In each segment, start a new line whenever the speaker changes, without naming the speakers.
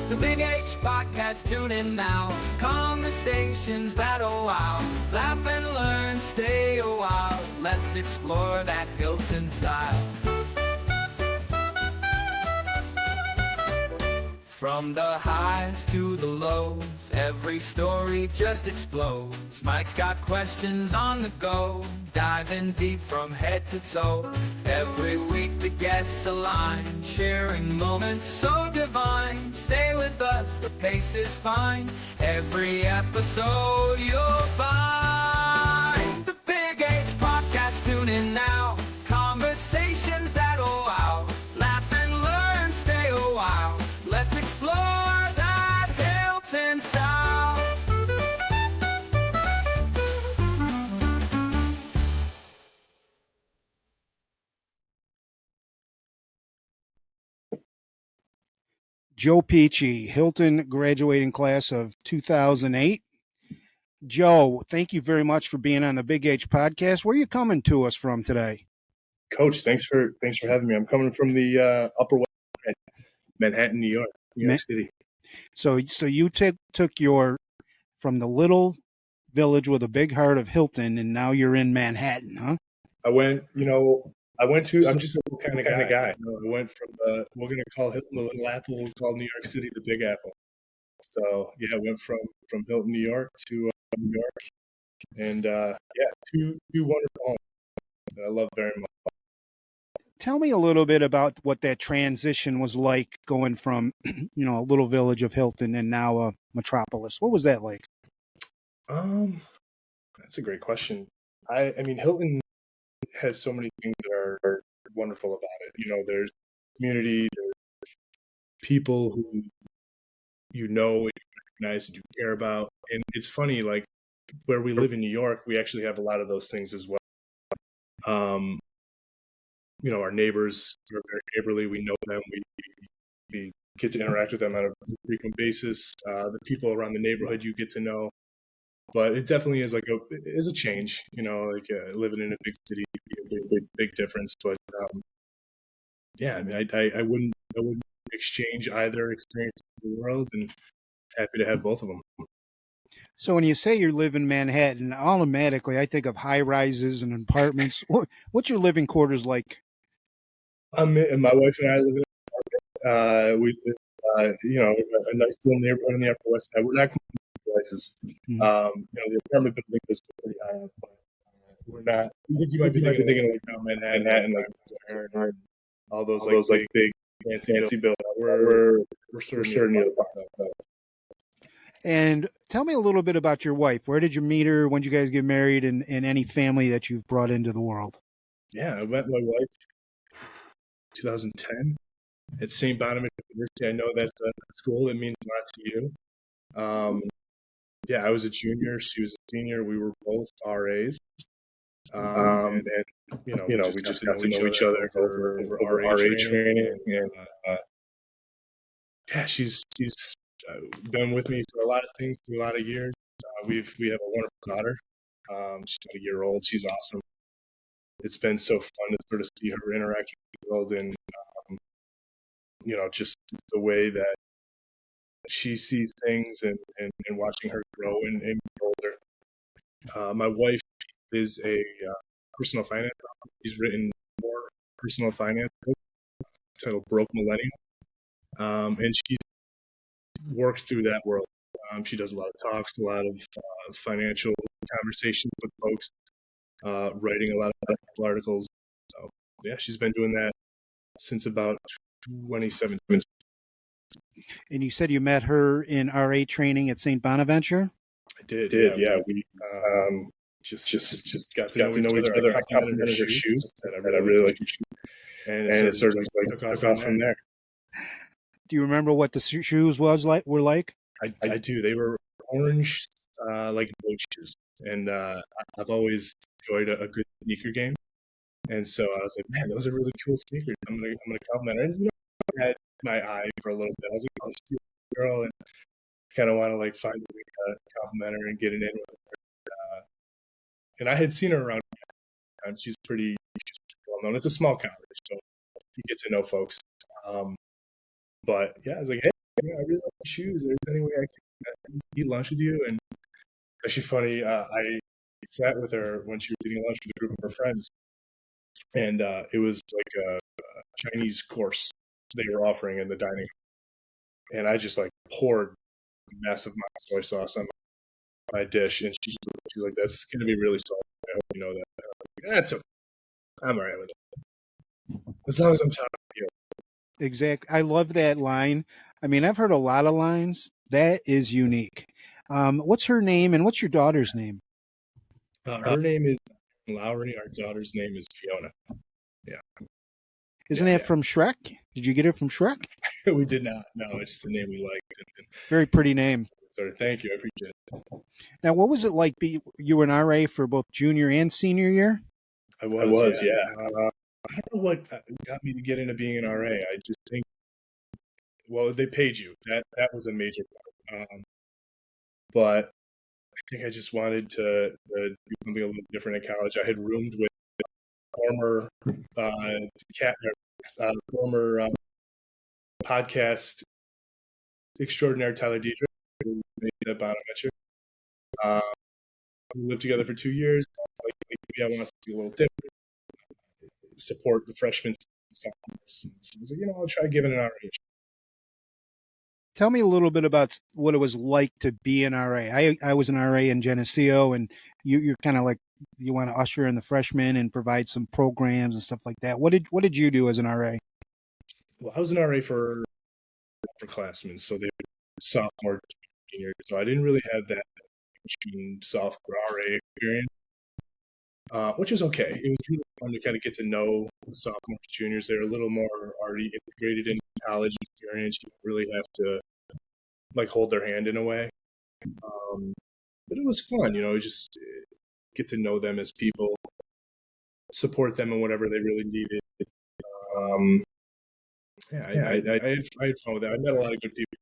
The Big H Podcast, tune in now. Conversations that'll wow. Laugh and learn, stay a while. Let's explore that Hilton style. From the highs to the lows, every story just explodes. Mike's got questions on the go, diving deep from head to toe. Every week the guests align, sharing moments so divine. Stay with us, the pace is fine. Every episode you'll find. The Big H Podcast, tune in now. Conversations that'll wow. Laugh and learn, stay a while. Let's explore that Hilton style.
Joe Pechie, Hilton graduating class of 2008. Joe, thank you very much for being on the Big H Podcast. Where are you coming to us from today?
Coach, thanks for having me. I'm coming from the Upper West Side, Manhattan, New York City.
So you took your from the little village with a big heart of Hilton, and now you're in Manhattan, huh?
I'm just a little kind of guy. I went from we're going to call Hilton the Little Apple, we'll call New York City the Big Apple. So, yeah, I went from Hilton, New York to New York. And, two wonderful homes that I love very much.
Tell me a little bit about what that transition was like going from, a little village of Hilton and now a metropolis. What was that like?
That's a great question. I mean, Hilton has so many things that are wonderful about it. There's community, there's people who you recognize, and you care about. And it's funny, like where we live in New York, we actually have a lot of those things as well. Our neighbors are very neighborly. We know them. We get to interact with them on a frequent basis. The people around the neighborhood you get to know. But it definitely is is a change, living in a big city, big difference. But I wouldn't exchange either experience in the world, and happy to have both of them.
So when you say you live in Manhattan, automatically I think of high rises and apartments. What's your living quarters like?
And my wife and I live in an apartment. We live, a nice little neighborhood on the Upper West Side. We're not places. The apartment building is pretty high up, but we're not. I think you might be thinking of Manhattan, like all those big fancy buildings. We're sort of near the bottom.
And tell me a little bit about your wife. Where did you meet her? When did you guys get married? And any family that you've brought into the world? Yeah,
I met my wife 2010 at St. Bonaventure University. I know that's a school that means a lot to you. I was a junior. She was a senior. We were both RAs. And we just got to know each other over RA training. And she's been with me for a lot of things, for a lot of years. We have a wonderful daughter. She's about a year old. She's awesome. It's been so fun to sort of see her interact with the world and, just the way that she sees things and watching her grow and get older. My wife is a personal finance author. She's written 4 personal finance books titled Broke Millennial. And she's worked through that world. She does a lot of talks, a lot of financial conversations with folks, writing a lot of articles. So, she's been doing that since about 2017.
And you said you met her in RA training at St. Bonaventure?
I did. We just got to know each other. I complimented her shoes. I really like her shoes. And it sort of took off from there.
Do you remember what the shoes were like?
I do. They were orange, like boat shoes. And I've always enjoyed a good sneaker game. And so I was like, man, those are really cool sneakers. I'm gonna compliment her. And I had my eye for a little bit. I was like, oh, she's a girl, and kind of want to find a way to compliment her and get it in with her. And I had seen her around. She's pretty well known. It's a small college, so you get to know folks. But I was like, hey, yeah, I really like the shoes. There's any way I can eat lunch with you? And actually funny, I sat with her when she was eating lunch with a group of her friends, and it was like a Chinese course they were offering in the dining, and I just like poured a massive amount of soy sauce on my dish, and she's like, "That's going to be really salty. I hope you know that." Like, that's okay. I'm all right with it as long as I'm talking to you.
Exact. I love that line. I mean, I've heard a lot of lines. That is unique. What's her name and what's your daughter's name?
Her name is Lowry. Our daughter's name is Fiona. Yeah,
Isn't
yeah.
that from Shrek? Did you get it from Shrek?
We did not. No, it's just the name we liked.
Very pretty name.
So thank you. I appreciate it.
Now, what was it like? You were an RA for both junior and senior year.
I was, yeah. I don't know what got me to get into being an RA. I just think, well, they paid you. That was a major part. But I think I just wanted to do something a little different in college. I had roomed with former cat, former podcast extraordinaire Tyler Dietrich, who made that Bonaventure. We lived together for 2 years. Like, maybe I want to be a little different, support the freshmen and sophomores. So I was like, I'll try giving an RA.
Tell me a little bit about what it was like to be an RA. I was an RA in Geneseo, and you're kind of like you want to usher in the freshmen and provide some programs and stuff like that. What did you do as an RA?
Well, I was an RA for upperclassmen, so they were sophomore, junior. So I didn't really have that sophomore RA experience, which was okay. It was really fun to kind of get to know sophomores, juniors. They're a little more already integrated in college experience. You don't really have to like hold their hand in a way. But it was fun, just get to know them as people, support them in whatever they really needed. I had fun with that. I met a lot of good people.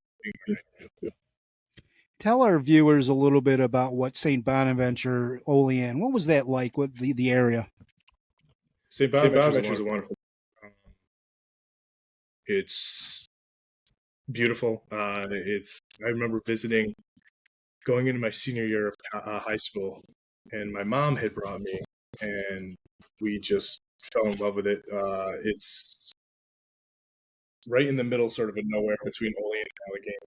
Tell our viewers a little bit about what St. Bonaventure, Olean. What was that like? What the area?
St. Bonaventure is a wonderful. It's beautiful. I remember going into my senior year of high school, and my mom had brought me, and we just fell in love with it. It's right in the middle, sort of nowhere between Olean and Allegheny.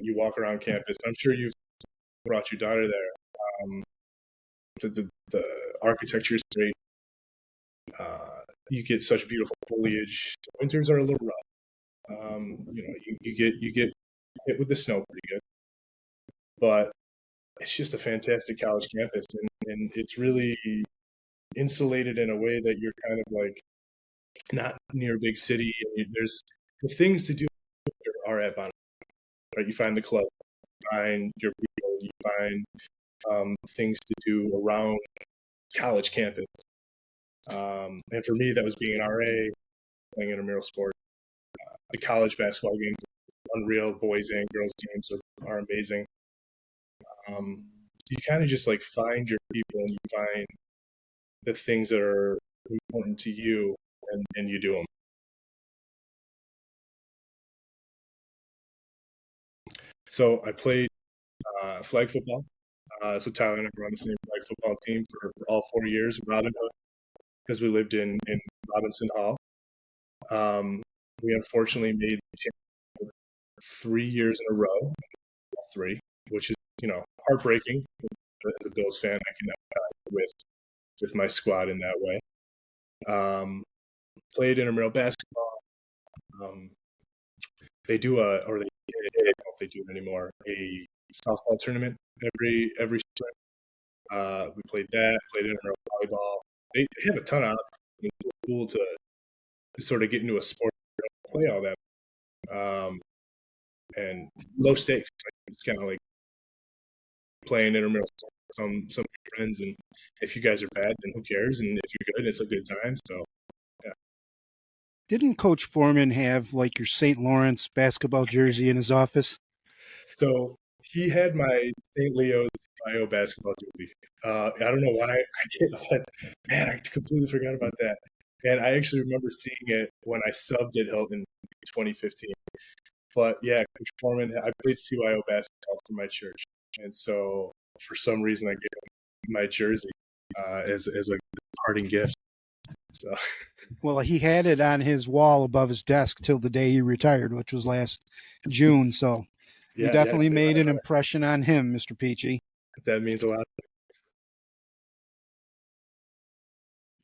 You walk around campus. I'm sure you've brought your daughter there. The architecture is great. You get such beautiful foliage. Winters are a little rough. You get hit with the snow pretty good, but it's just a fantastic college campus, and it's really insulated in a way that you're kind of like not near a big city. And there's the things to do are at Bonaventure, right? You find the club, you find your people, you find things to do around college campus. And for me, that was being an RA, playing intramural sport. The college basketball games, unreal. Boys and girls teams are amazing. You kind of just like find your people, and you find the things that are important to you, and you do them. So I played flag football. So Tyler and I were on the same flag football team for all 4 years. Robin Hood, because we lived in Robinson Hall. We unfortunately made the championship 3 years in a row, which is heartbreaking. As a Bills fan, I can with my squad in that way. Played intramural basketball. They do I don't know if they do it anymore, a softball tournament every spring. We played that. Played intramural volleyball. They have a ton of options. It's cool to sort of get into a sport and play all that. And low stakes. It's kind of like playing intramural with some of your friends, and if you guys are bad, then who cares? And if you're good, it's a good time. So, yeah.
Didn't Coach Foreman have like your St. Lawrence basketball jersey in his office?
So he had my St. Leo's bio basketball jersey. I don't know why I did that. Man, I completely forgot about that. And I actually remember seeing it when I subbed at Hilton in 2015. But yeah, Coach Foreman, I played CYO basketball for my church. And so for some reason, I gave him my jersey as a parting gift. So
Well, he had it on his wall above his desk till the day he retired, which was last June. So you definitely made an impression on him, Mr. Pechie.
That means a lot.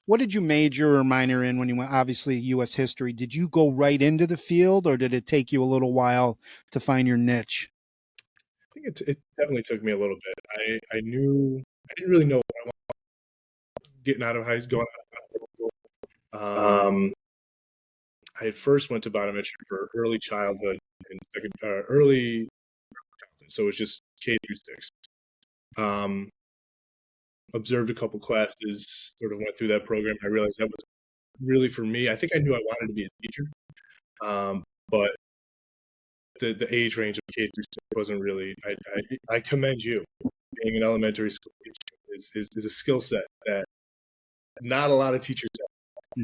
What did you major or minor in when you went? Obviously, U.S. history. Did you go right into the field, or did it take you a little while to find your niche?
I think it definitely took me a little bit. I didn't really know what I wanted getting out of high school, going out of high school. I had first went to Bonaventure for early childhood and early childhood, so it was just K through 6. Observed a couple classes, sort of went through that program. I realized that was really for me. I think I knew I wanted to be a teacher, but the age range of K through 6 wasn't really. I commend you. Being an elementary school teacher is a skill set that not a lot of teachers have.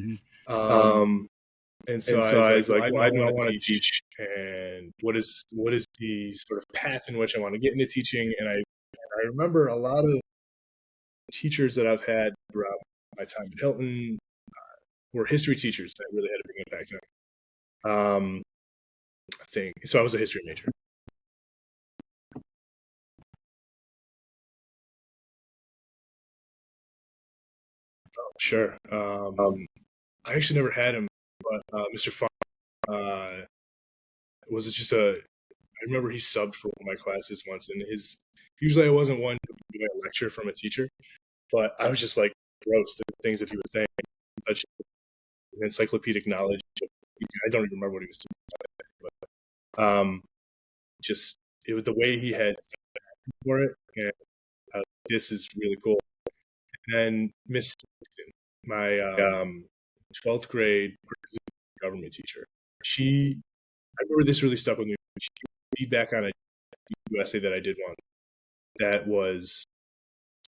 Mm-hmm.
And so I was like, why do I want to teach? And what is the sort of path in which I want to get into teaching? And I remember a lot of teachers that I've had throughout my time at Hilton were history teachers that really had a big impact on me. I think so. I was a history major. Oh, sure. I actually never had him, but Mr. Farr was just a. I remember he subbed for one of my classes once, and usually I wasn't one to do a lecture from a teacher, but I was just like gross the things that he was saying, such encyclopedic knowledge. I don't even remember what he was doing, but just it was the way he had for it, and this is really cool. And then Miss Sexton, my 12th grade government teacher, I remember this really stuck with me. She gave feedback on a essay that I did once. That was,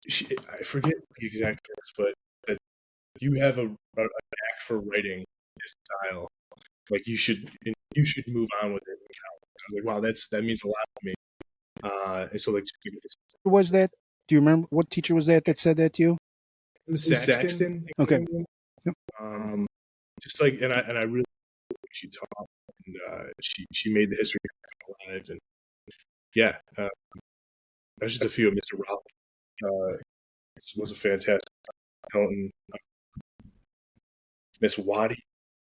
I forget the exact words, but you have a knack for writing this style. Like you should move on with it. I was like, wow, that means a lot to me. And so like,
Was that? Do you remember what teacher was that said that to you?
Miss Saxton.
Okay.
Yep. Just like, and I really she taught, and she made the history alive, and yeah, that's just a few of Mr. Rob. Was a fantastic Hilton. Miss Waddy, I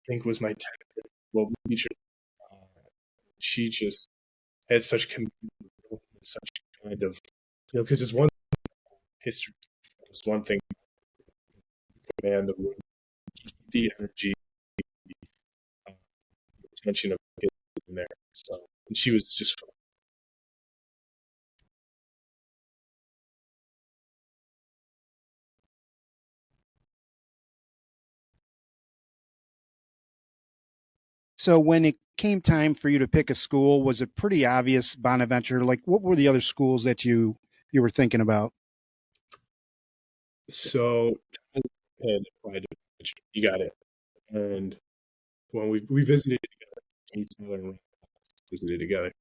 think, was my 10th global teacher. She just had such such kind of, because it's one history, it's one thing, command the room, the energy, the attention of kids in there. So, and she was just fun.
So when it came time for you to pick a school, was it pretty obvious Bonaventure? Like, what were the other schools that you were thinking about?
So you got it. And when we visited together, and visited together,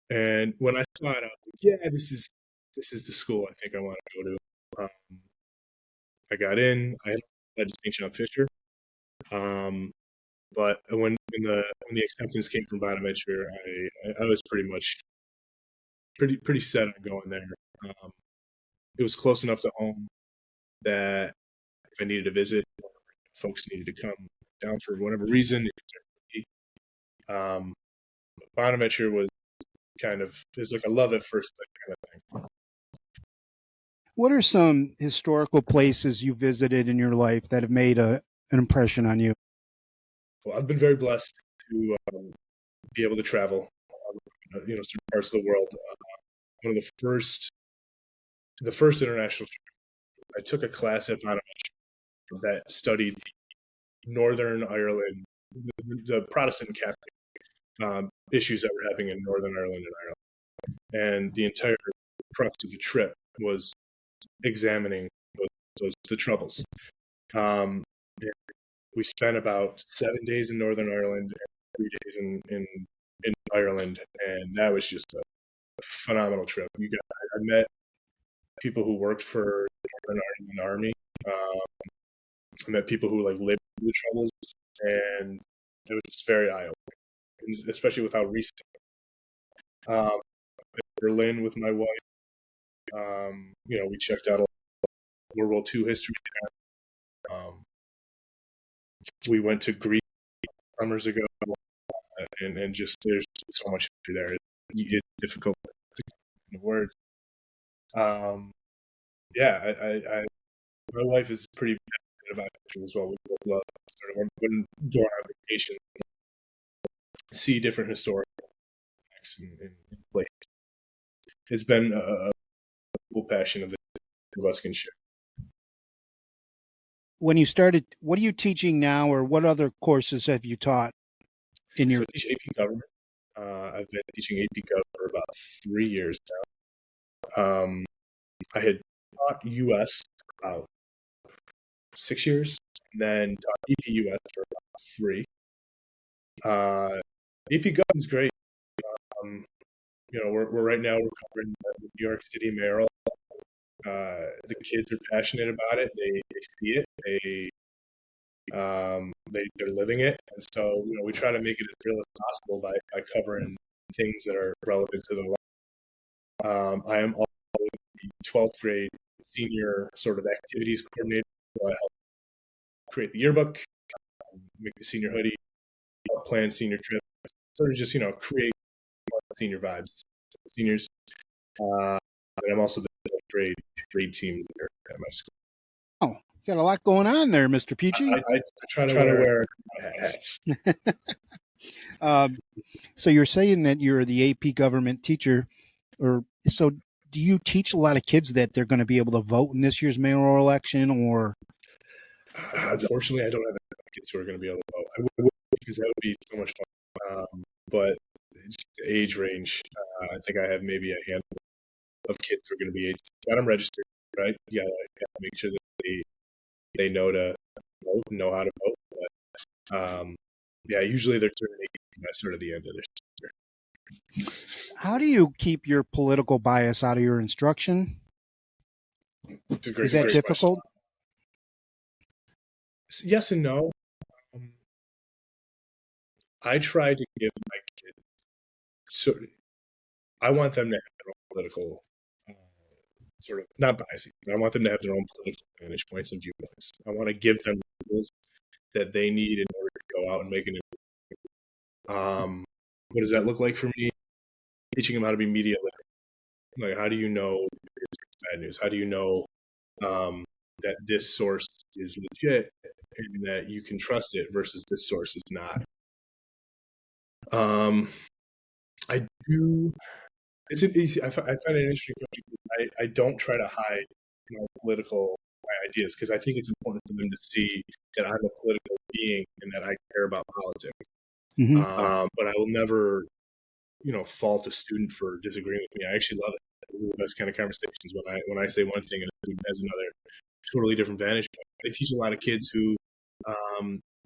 and when I saw it, I was like, yeah, this is the school I think I want to go to. I got in. I had a distinction on Fisher. But when the acceptance came from Bonaventure, I was pretty set on going there. It was close enough to home that if I needed to visit, folks needed to come down for whatever reason. Bonaventure was like a love at first sight kind of thing.
What are some historical places you visited in your life that have made an impression on you?
Well, I've been very blessed to be able to travel, certain parts of the world. One of the first international trip, I took a class at Bonaventure that studied Northern Ireland, the Protestant and Catholic issues that were happening in Northern Ireland and Ireland. And the entire crux of the trip was examining the troubles. We spent about 7 days in Northern Ireland and 3 days in Ireland, and that was just a phenomenal trip. I met people who worked for the Northern Ireland Army. I met people who like lived through the troubles, and it was just very eye-opening, especially with how recent. Um, Berlin with my wife. We checked out a lot of World War II history there. We went to Greece summers ago, and just there's so much history there. It's difficult to put into words. My wife is pretty passionate about history as well. We both love sort of when going on vacation, see different historical facts and places. It's been a cool passion of the two of us can share.
When you started, what are you teaching now, or what other courses have you taught in your?
So I teach AP Government. I've been teaching AP Gov for about 3 years now. I had taught US for about 6 years, and then taught AP US for about 3. AP Gov is great. We're right now we're covering New York City mayoral. The kids are passionate about it. They see it. They're living it, and so we try to make it as real as possible by covering things that are relevant to the life. I am also the 12th grade senior sort of activities coordinator. So I help create the yearbook, make the senior hoodie, help plan senior trips, sort of just create senior vibes, seniors. And I'm also the 12th grade team leader at my school.
Oh, you got a lot going on there, Mr. Pechie.
I try to wear hats.
So you're saying that you're the AP government teacher, or so do you teach a lot of kids that they're going to be able to vote in this year's mayoral election, or?
Unfortunately, I don't have kids who are going to be able to vote. I would, because that would be so much fun. But the age range, I think I have maybe a handful of kids who are going to be 18. Got them registered, right? Yeah, I got to make sure that they know to vote, know how to vote. But usually they're turning 18 by sort of the end of their semester.
How do you keep your political bias out of your instruction? Is that difficult?
Question. Yes and no. I try to give my kids I want them to have their own political sort of not biases. I want them to have their own political vantage points and viewpoints. I want to give them the tools that they need in order to go out and make an impact. What does that look like for me? Teaching them how to be media literate. Like, how do you know bad news? How do you know that this source is legit and that you can trust it versus this source is not? I do. I find it interesting. I don't try to hide my ideas because I think it's important for them to see that I'm a political being and that I care about politics.
Mm-hmm.
But I will never, fault a student for disagreeing with me. I actually love it. Those are the best kind of conversations when I say one thing and a student has another totally different vantage point. I teach a lot of kids who,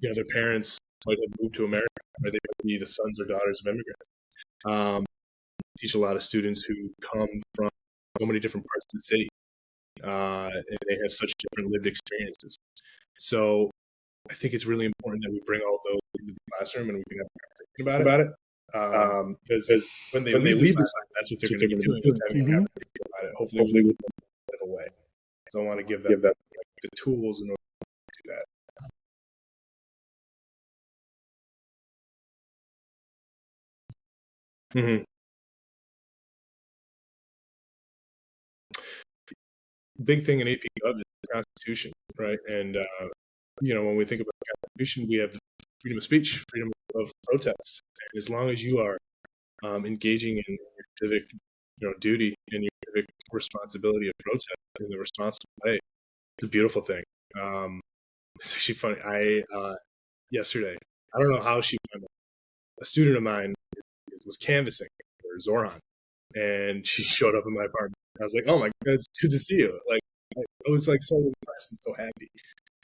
their parents might have moved to America, or they might be the sons or daughters of immigrants. Teach a lot of students who come from so many different parts of the city, and they have such different lived experiences. So I think it's really important that we bring all those into the classroom and we can have a conversation about it. Because when they leave the class, that's what they're going to be doing. About it, hopefully with a way. So I want to give them the tools in order to do that. Mm-hmm. Big thing in AP Gov is the Constitution, right? And when we think about the Constitution, we have the freedom of speech, freedom of protest. And as long as you are engaging in your civic, duty and your civic responsibility of protest in the responsible way, it's a beautiful thing. It's actually funny. Yesterday, I don't know how she found it. A student of mine was canvassing for Zoran, and she showed up in my apartment. I was like, "Oh my God, it's good to see you!" Like, I was like so impressed and so happy.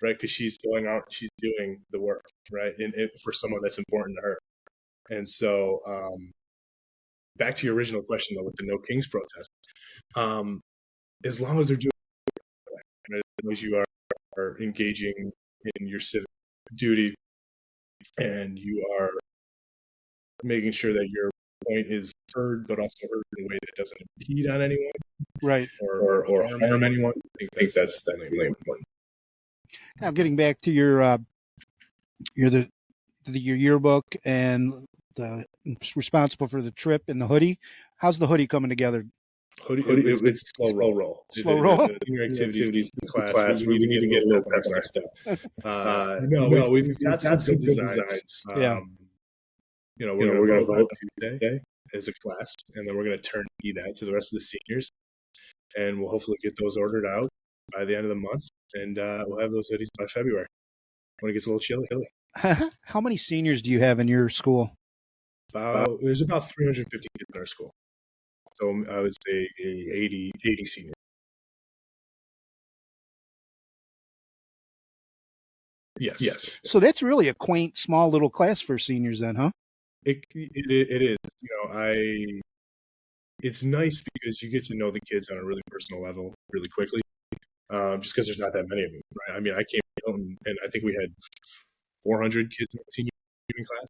right? Because she's going out, she's doing the work, right? And for someone that's important to her. And so, back to your original question though, with the No Kings protest, as long as they're doing it, as long as you are engaging in your civic duty and you are making sure that your point is heard, but also heard in a way that doesn't impede on anyone,
Right,
or harm anyone. I think that's really important.
now getting back to your your yearbook and the responsible for the trip and the hoodie. How's the hoodie coming together?
Hoodie, it's slow roll.
Slow roll?
The senior activities in class, we need to get a little pep in our step. No, we've got some good designs.
Yeah.
We're going to vote Tuesday as a class, and then we're going to turn that to the rest of the seniors, and we'll hopefully get those ordered out by the end of the month, and we'll have those hoodies by February when it gets a little chilly.
How many seniors do you have in your school?
There's about 350 kids in our school, so I would say 80 seniors. Yes.
So that's really a quaint, small little class for seniors, then, huh?
It is. It's nice because you get to know the kids on a really personal level really quickly, just because there's not that many of them, right? I mean, I came to Hilton, and I think we had 400 kids in the senior class,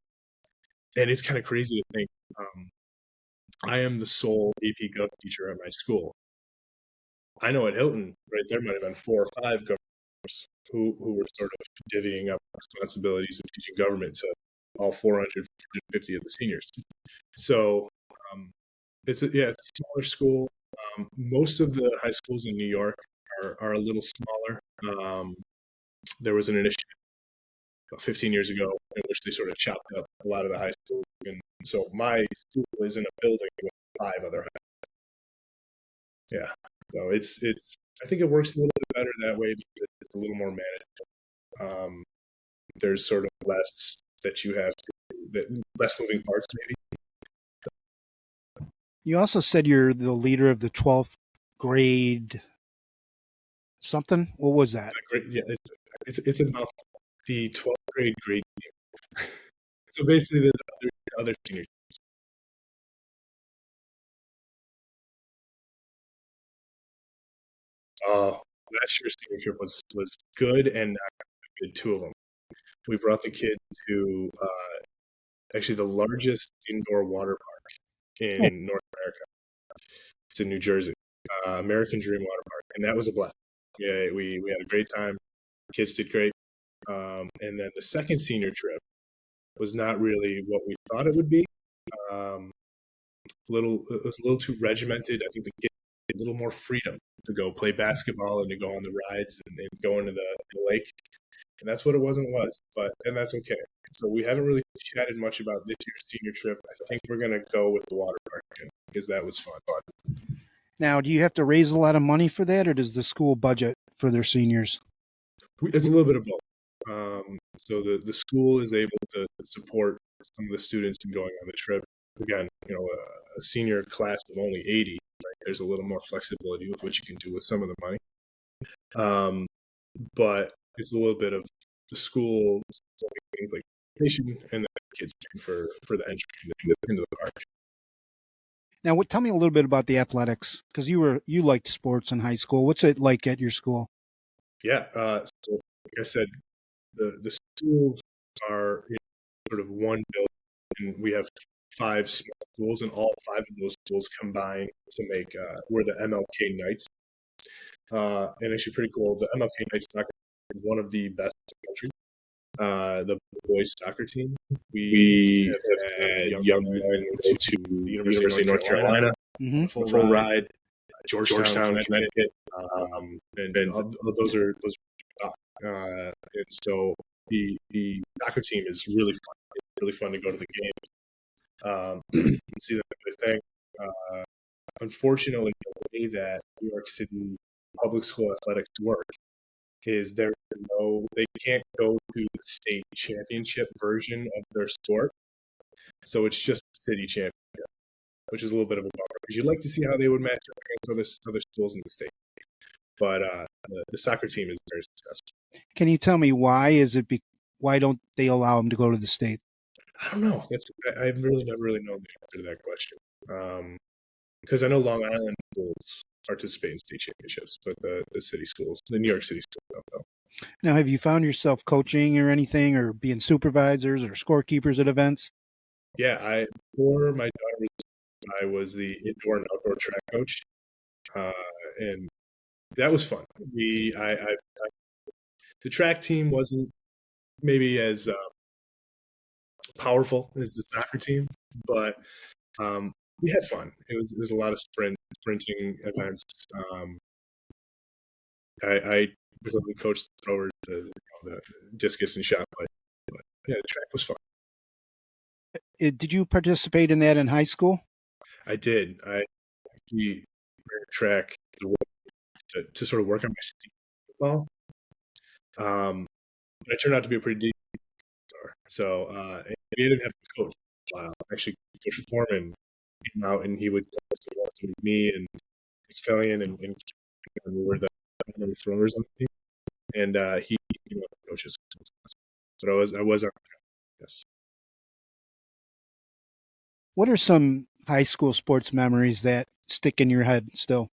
and it's kind of crazy to think I am the sole AP Gov teacher at my school. I know at Hilton, right, there might have been 4 or 5 governors who were sort of divvying up responsibilities of teaching government to all 450 of the seniors. So it's a smaller school. Most of the high schools in New York are a little smaller. There was an initiative about 15 years ago in which they sort of chopped up a lot of the high schools. And so my school is in a building with 5 other high schools. Yeah. So it's I think it works a little bit better that way because it's a little more manageable. There's sort of less that you have to, less moving parts maybe.
You also said you're the leader of the 12th grade something. What was that?
Yeah, it's about the 12th grade team. So basically, the other seniors. Last year's senior trip was good, and we did 2 of them. We brought the kids to actually the largest indoor water park in North America. It's in New Jersey, American Dream Water Park, and that was a blast. Yeah, we had a great time. Kids did great. And then the second senior trip was not really what we thought it would be. It was a little too regimented. I think the kids had a little more freedom to go play basketball and to go on the rides and go into the lake. And that's what it was, and that's okay. So we haven't really chatted much about this year's senior trip. I think we're going to go with the water park because that was fun.
Now, do you have to raise a lot of money for that, or does the school budget for their seniors?
It's a little bit of both. So the school is able to support some of the students in going on the trip. Again, a senior class of only 80, right? There's a little more flexibility with what you can do with some of the money. But it's a little bit of the school things like education and the kids for the entry into the park.
Now, tell me a little bit about the athletics, because you liked sports in high school. What's it like at your school?
Yeah, so like I said, the schools are sort of one building, and we have 5 small schools, and all 5 of those schools combine to make we're the M.L.K. Knights, and actually pretty cool. The M.L.K. Knights soccer is one of the best in the country. The boys soccer team, we have had young men go to the University of North Carolina, full ride, Georgetown, Connecticut, and those are and so the soccer team is really fun. It's really fun to go to the games, and see them do their thing. Unfortunately, the way that New York City public school athletics work is they can't go to the state championship version of their sport, so it's just city championship, which is a little bit of a bummer because you'd like to see how they would match up against other schools in the state. But the soccer team is very successful.
Can you tell me why? Why don't they allow him to go to the States?
I don't know. I really never really know the answer to that question. Because I know Long Island schools participate in state championships, but the city schools, the New York City schools, don't know.
Now, have you found yourself coaching or anything, or being supervisors or scorekeepers at events?
Yeah, before my daughter I was the indoor and outdoor track coach, uh, and that was fun. The track team wasn't maybe as powerful as the soccer team, but we had fun. It was a lot of sprinting events. I really coached the throwers, the discus and shot put. But yeah, the track was fun.
Did you participate in that in high school?
I did. I actually ran track to sort of work on my steam football. But I turned out to be a pretty deep star. So we didn't have a coach. Actually, Coach Foreman came out and he would coach with me and Pechie and we were the throwers on the team. And he coaches. But I was on. Yes.
What are some high school sports memories that stick in your head still?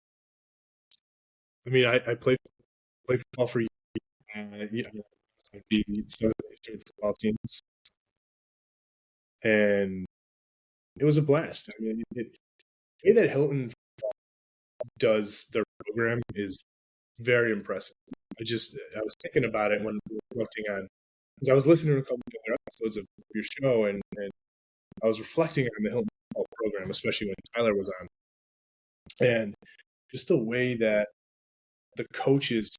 I mean, I played football for years. Yeah, I'd be some of the football teams, and it was a blast. I mean, the way that Hilton does their program is very impressive. I was thinking about it when we were reflecting on, because I was listening to a couple of other episodes of your show, and I was reflecting on the Hilton football program, especially when Tyler was on, and just the way that the coaches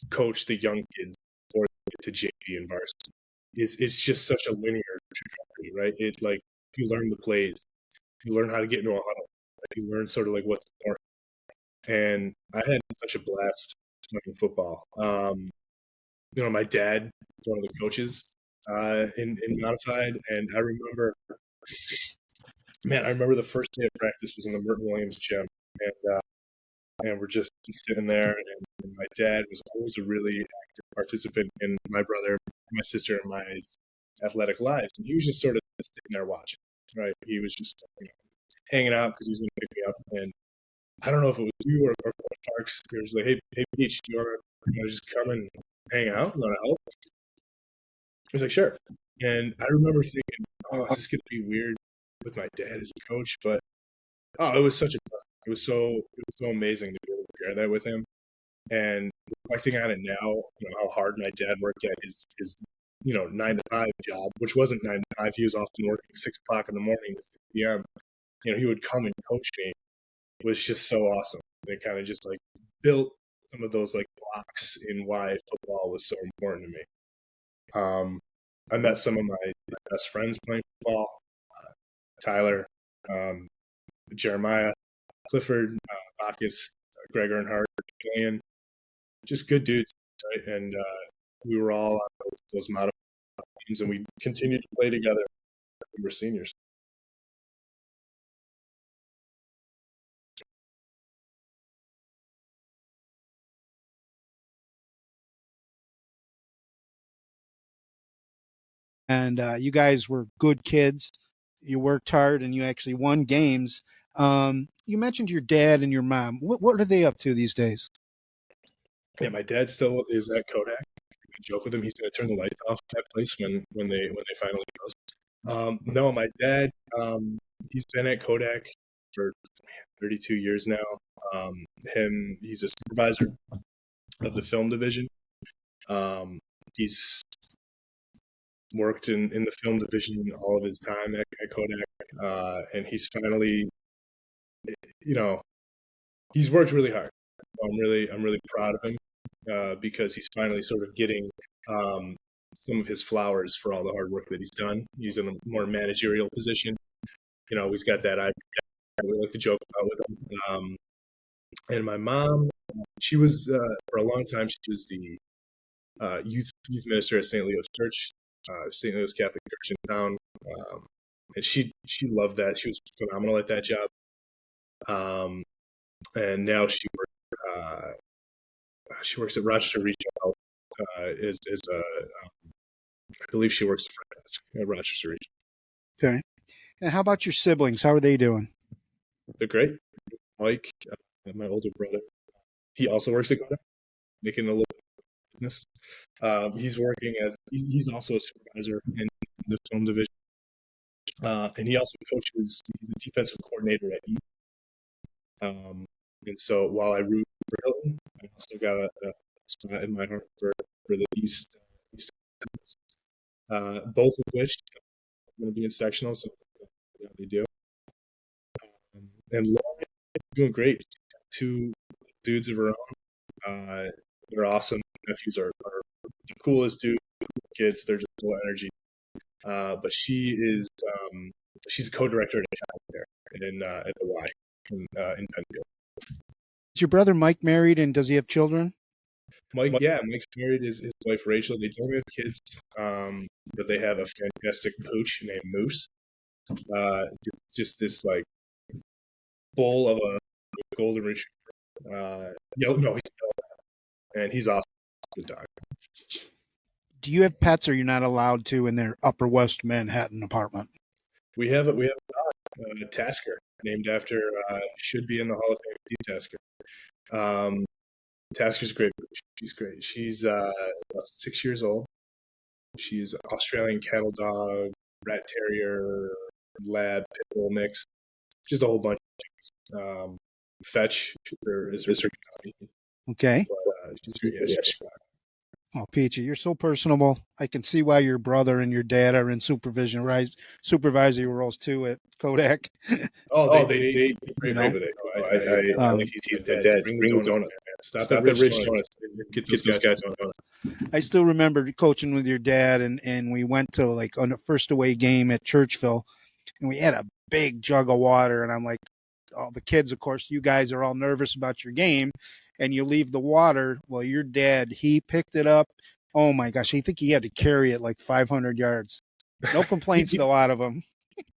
coach the young kids or to JV and varsity it's just such a linear trajectory, right? It like you learn the plays, you learn how to get into a huddle, you learn sort of like what's important. And I had such a blast playing football. My dad was one of the coaches in modified, and I remember the first day of practice was in the Merton Williams gym, and we're just sitting there, and my dad was always a really active participant in my brother, my sister, and my athletic lives, and he was just sort of sitting there watching, right? He was just hanging out because he was going to pick me up, and I don't know if it was you or Coach Parks. He was like, "Hey, Peach, do you want to just come and hang out? You want to help?" I was like, "Sure." And I remember thinking, "Oh, is this going to be weird with my dad as a coach?" But it was such a it was so amazing to be able to share that with him. And reflecting on it now, how hard my dad worked at his 9 to 5 job, which wasn't 9 to 5. He was often working 6 o'clock in the morning to 6 p.m. He would come and coach me. It was just so awesome. It kind of just like built some of those like blocks in why football was so important to me. I met some of my best friends playing football. Tyler, Jeremiah, Clifford, Bacchus, Greg Earnhardt, Julian, just good dudes, right? And we were all on those modified teams, and we continued to play together when we were seniors.
And you guys were good kids. You worked hard, and you actually won games. You mentioned your dad and your mom. What are they up to these days?
Yeah, my dad still is at Kodak. I joke with him; he's going to turn the lights off at that place when they finally close. No, my dad, he's been at Kodak for 32 years now. He's a supervisor of the film division. He's worked in the film division all of his time at Kodak, and he's finally, he's worked really hard. I'm really proud of him because he's finally sort of getting some of his flowers for all the hard work that he's done. He's in a more managerial position. He's got that I we like to joke about with him. And my mom, she was for a long time she was the youth minister at St. Leo's Church, St. Leo's Catholic Church in town, and she loved that. She was phenomenal at that job. And now she works at Rochester Regional Health, is I believe she works at Rochester Region.
Okay. And how about your siblings? How are they doing?
They're great. Mike, my older brother, he also works at Kodak, making a little business. He's working he's also a supervisor in the film division, and he also coaches. He's the defensive coordinator at E. And so while I root for Hilton, I also got a spot in my heart for the East. Both of which are going to be in sectional, so they do. And Lauren doing great. Two dudes of her own. They're awesome. Nephews are the coolest dudes. Kids, they're just full of energy. But she's a co-director at there at the Y in Penfield.
Is your brother Mike married, and does he have children?
Mike's married. His wife Rachel. They don't have kids, but they have a fantastic pooch named Moose. Just this like bull of a golden retriever. And he's awesome dog.
Do you have pets, or you're not allowed to in their Upper West Manhattan apartment?
We have a dog, Tasker, named after should be in the Hall of Fame, Tasker. Tasker's great. She's great. She's about 6 years old. She's an Australian cattle dog, rat terrier, lab, pit bull mix, just a whole bunch of things. Fetch is her company.
Okay.
But, she's great. Yeah, she's
Oh, Pechie, you're so personable. I can see why your brother and your dad are in supervisory roles too at Kodak.
They great with it. I like to Dad, bring the donuts. Stop the rich donuts. Get those guys donuts.
I still remember coaching with your dad, and we went to like on the first away game at Churchville, and we had a big jug of water, and I'm like, all the kids, of course, you guys are all nervous about your game, and you leave the water. Well, your dad, he picked it up. Oh my gosh, I think he had to carry it like 500 yards. No complaints though out of him.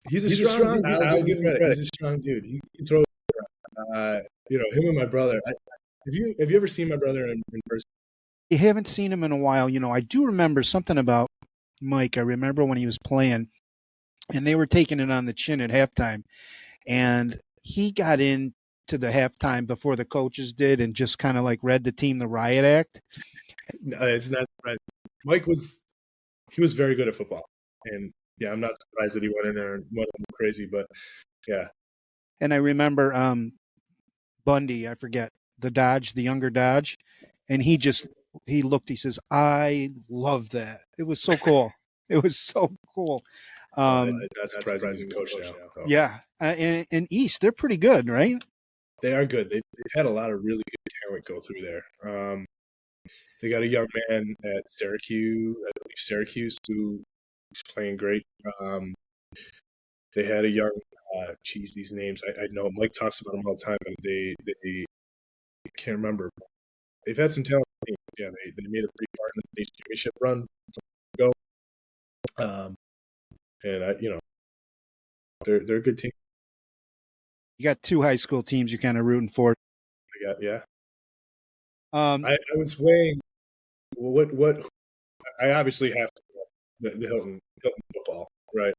He's a strong dude. I'll give him credit. He's a strong dude. He can throw. Him and my brother. Have you ever seen my brother in person?
You haven't seen him in a while. I do remember something about Mike. I remember when he was playing, and they were taking it on the chin at halftime, and he got into the halftime before the coaches did, and just kind of like read the team the riot act.
No, it's not right. Mike was very good at football, and yeah, I'm not surprised that he went in there and went crazy, but yeah.
And I remember Bundy, I forget, the younger Dodge, and he looked, he says, I love that. It was so cool. It was so cool.
That's surprising he's a coach now. So.
Yeah. And East, they're pretty good, right?
They are good. They've had a lot of really good talent go through there. They got a young man at Syracuse, who's playing great. They had a young, these names, I know Mike talks about them all the time, and they I can't remember. They've had some talent. Yeah, they made a pretty far in the championship run. Go. And they're a good team.
You got two high school teams you're kind of rooting for.
Yeah. I was weighing what I obviously have to the Hilton football, right?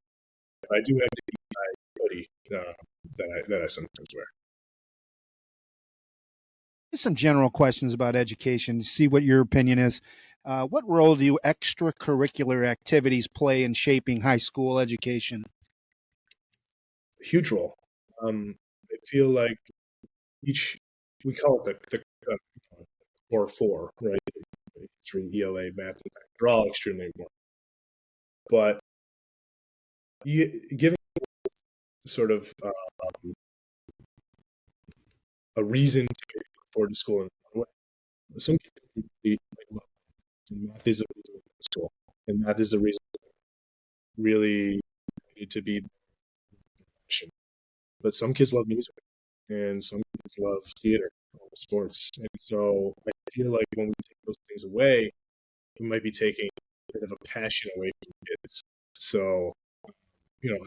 I do have the hoodie that I sometimes wear.
Some general questions about education. See what your opinion is. What role do extracurricular activities play in shaping high school education?
Huge role. I feel like we call it the core four, right? History, ELA, math, they're all extremely important. But giving sort of a reason to look forward to school in one way. Some kids math is a reason to school, and math is the reason really need to be. But some kids love music, and some kids love theater or sports, and so I feel like when we take those things away, we might be taking a bit of a passion away from kids. So,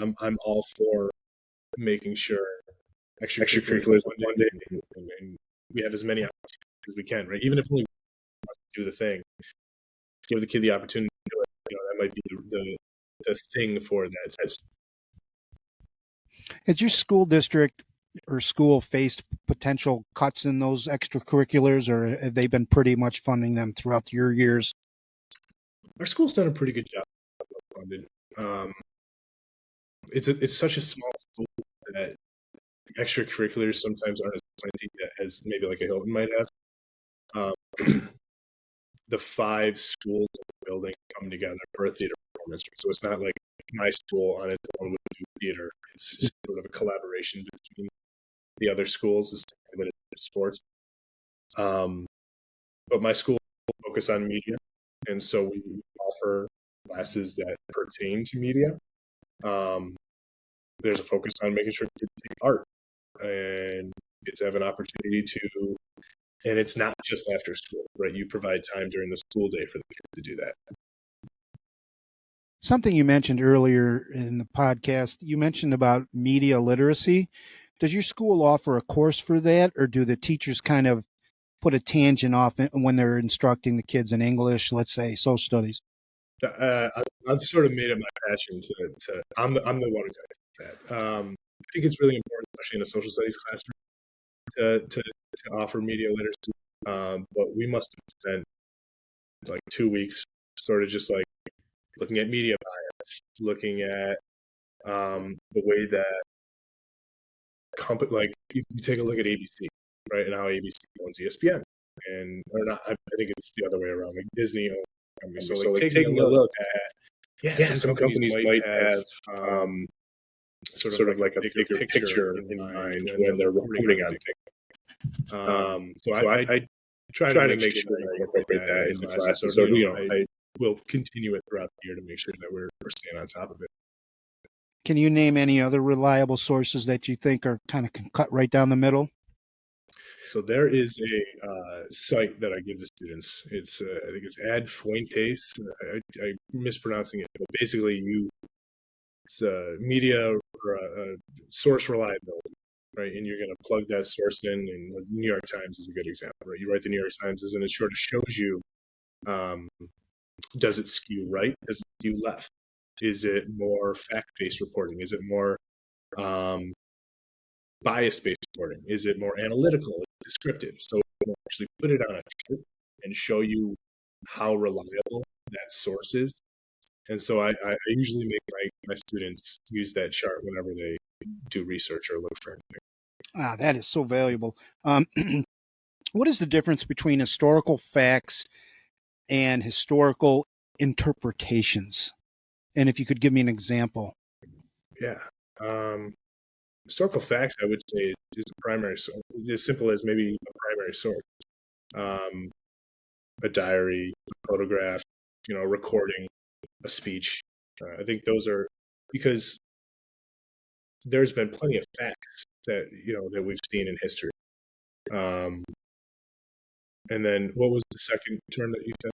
I'm all for making sure extracurriculars one day, and we have as many opportunities as we can, right? Even if we want to do the thing, give the kid the opportunity to do it. That might be the thing for that.
Has your school district or school faced potential cuts in those extracurriculars, or have they been pretty much funding them throughout your years?
Our school's done a pretty good job funded. It's such a small school that extracurriculars sometimes aren't as plenty as maybe like a Hilton might have. The 5 schools in the building come together for a theater performance. So it's not like my school on its own would do theater. It's sort of a collaboration between the other schools, the same way that sports. But my school focus on media, and so we offer classes that pertain to media. There's a focus on making sure kids take art and kids have an opportunity to, and it's not just after school, right? You provide time during the school day for the kids to do that.
Something you mentioned earlier in the podcast, you mentioned about media literacy. Does your school offer a course for that, or do the teachers kind of put a tangent off when they're instructing the kids in English, let's say social studies?
I've sort of made it my passion to I'm the one who does that. I think it's really important, especially in a social studies classroom, to offer media literacy. But we must have spent like 2 weeks sort of just like looking at media bias, looking at the way that like you take a look at ABC, right, and how ABC owns ESPN, or not. I think it's the other way around. Like Disney owns companies. So like taking a look at some companies might have sort of like a bigger picture in mind when they're reporting on things. So I try to make sure that I incorporate that into classes. So I will continue it throughout the year to make sure that we're staying on top of it.
Can you name any other reliable sources that you think are kind of cut right down the middle?
So there is a site that I give the students. It's I think it's Ad Fuentes. I'm mispronouncing it, but basically it's media or source reliability, right? And you're going to plug that source in, and the New York Times is a good example, right? You write the New York Times, and it sort of shows you, does it skew right? Does it skew left? Is it more fact-based reporting? Is it more bias-based reporting? Is it more analytical, descriptive? So we'll actually put it on a chart and show you how reliable that source is. And so I usually make my students use that chart whenever they do research or look for anything.
That is so valuable. What is the difference between historical facts and historical interpretations? And if you could give me an example.
Yeah. Historical facts, I would say, is the primary source. It's as simple as maybe a primary source. A diary, a photograph, a recording, a speech. I think those are, because there's been plenty of facts that we've seen in history. And then what was the second term that you said?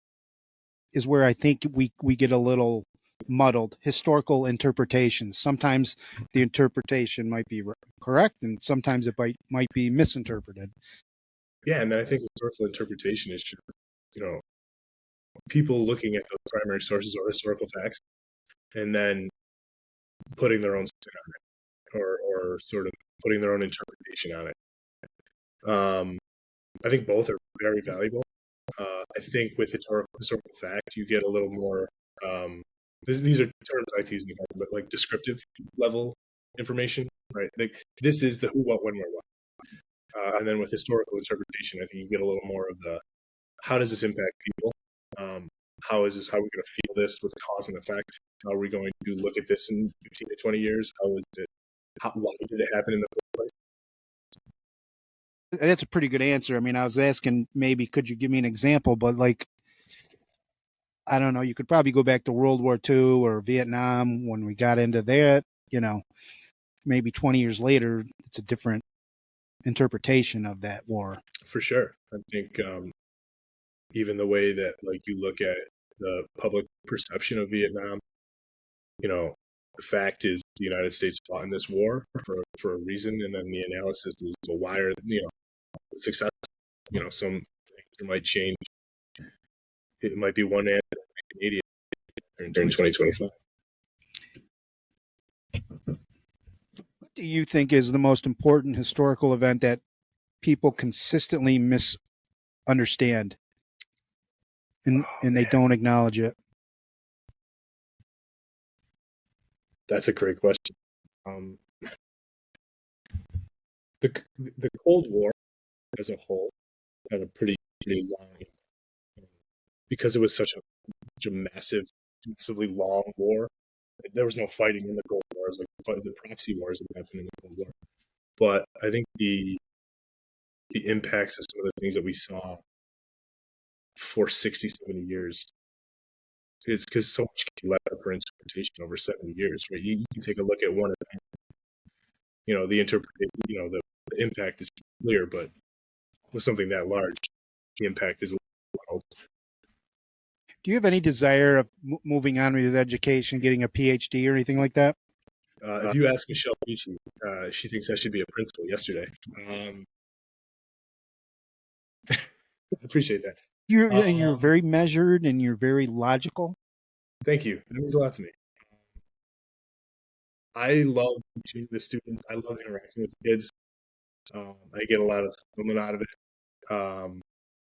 Is where I think we get a little muddled. Historical interpretations. Sometimes the interpretation might be correct, and sometimes it might be misinterpreted.
Yeah, and then I think historical interpretation is just, people looking at those primary sources or historical facts, and then putting their own spin on it, or sort of putting their own interpretation on it. I think both are very valuable. I think with historical fact, you get a little more. These are terms I use in the but like descriptive level information, right? Like this is the who, what, when, where, what. And then with historical interpretation, I think you get a little more of the how does this impact people? How are we going to feel this with cause and effect? How are we going to look at this in 15 to 20 years? How is it? Why did it happen in the first place?
That's a pretty good answer. I mean, I was asking maybe could you give me an example, but like, I don't know, you could probably go back to World War II or Vietnam when we got into that, maybe 20 years later, it's a different interpretation of that war.
For sure. I think even the way that like you look at the public perception of Vietnam, the fact is the United States fought in this war for a reason, and then the analysis is, well, why are success? Some things might change it might be one answer Canadian in 2025.
What do you think is the most important historical event that people consistently misunderstand and they don't acknowledge it?
That's a great question. The Cold War as a whole had a pretty long, because it was such a massively long war. There was no fighting in the Cold War. It was like the proxy wars that happened in the Cold War. But I think the impacts of some of the things that we saw for 60, 70 years is because so much can be left up for interpretation over 70 years, right? You can take a look at one event, the impact is clear, but with something that large, the impact is a little.
Do you have any desire of moving on with education, getting a PhD or anything like that?
If you ask Michelle Pechie, she thinks I should be a principal yesterday. I appreciate that.
You're very measured and you're very logical.
Thank you. That means a lot to me. I love teaching the students. I love interacting with the kids. I get a lot of fulfillment out of it.